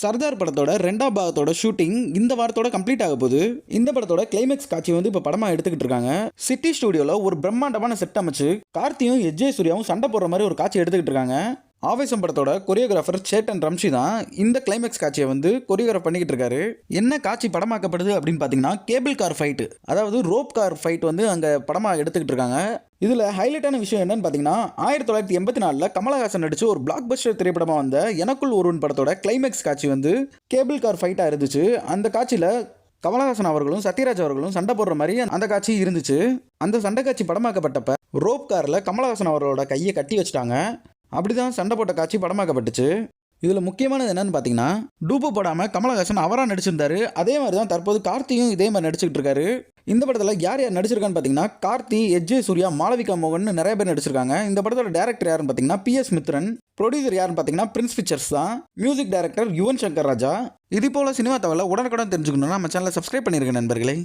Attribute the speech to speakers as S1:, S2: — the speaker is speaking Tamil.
S1: சர்தார் படத்தோட 2ஆம் பாகத்தோட ஷூட்டிங் இந்த வாரத்தோட கம்ப்ளீட் ஆக போகுது. இந்த படத்தோட கிளைமேக்ஸ் காட்சி வந்து இப்போ படமாக எடுத்துக்கிட்டு இருக்காங்க. சிட்டி ஸ்டுடியோவில் ஒரு பிரம்மாண்டமான செட் அமைச்சு கார்த்தியும் எஜ்ஜே சூர்யாவும் சண்டை போடுற மாதிரி ஒரு காட்சி எடுத்துக்கிட்டு இருக்காங்க. ஆவேசம் படத்தோட கொரியோகிராஃபர் சேட்டன் ரம்ஷி தான் இந்த கிளைமேக்ஸ் காட்சியை வந்து கொரியோகிராஃப் பண்ணிக்கிட்டு இருக்காரு. என்ன காட்சி படமாக்கப்படுது அப்படின்னு பார்த்தீங்கன்னா கேபிள் கார் ஃபைட், அதாவது ரோப் கார் ஃபைட் வந்து அங்கே படமாக எடுத்துக்கிட்டு இருக்காங்க. இதில் ஹைலைட்டான விஷயம் என்னன்னு பார்த்தீங்கன்னா 1984 கமலஹாசன் நடிச்சு ஒரு பிளாக் பஸ்டர் திரைப்படமாக வந்த எனக்குள் ஒருவன் படத்தோட கிளைமேக்ஸ் காட்சி வந்து கேபிள் கார் ஃபைட்டாக இருந்துச்சு. அந்த காட்சியில் கமலஹாசன் அவர்களும் சத்யராஜ் அவர்களும் சண்டை போடுற மாதிரி அந்த காட்சி இருந்துச்சு. அந்த சண்டை காட்சி படமாக்கப்பட்டப்ப ரோப் காரில் கமலஹாசன் அவர்களோட கையை கட்டி வச்சுட்டாங்க. அப்படிதான் சண்டை போட்ட காட்சி படமாக்கப்பட்டுச்சு. இதில் முக்கியமானது என்னன்னு பார்த்தீங்கன்னா டூப்பு போடாமல் கமலஹாசன் அவராக நடிச்சிருந்தாரு. அதே மாதிரி தான் தற்போது கார்த்தியும் இதே மாதிரி நடிச்சுக்கிட்டு இருக்காரு. இந்த படத்தில் யார் யார் நடிச்சிருக்கான்னு பார்த்தீங்கன்னா கார்த்தி, எஜ்ஜே சூர்யா, மாளவிகா மோகன் நிறைய பேர் நடிச்சிருக்காங்க. இந்த படத்தோட டேரக்டர் யாருன்னு பார்த்தீங்கன்னா PS மித்ரன். ப்ரொடியூசர் யாருன்னு பார்த்தீங்கன்னா பிரின்ஸ் பிக்சர்ஸ் தான். Music director Yuvan Shankar Raja. இது போல சினிமா தகவலை உடனுக்குடன் தெரிஞ்சுக்கணும்னா நம்ம சேனலை சப்ஸ்கிரைப் பண்ணிருங்க நண்பர்களே.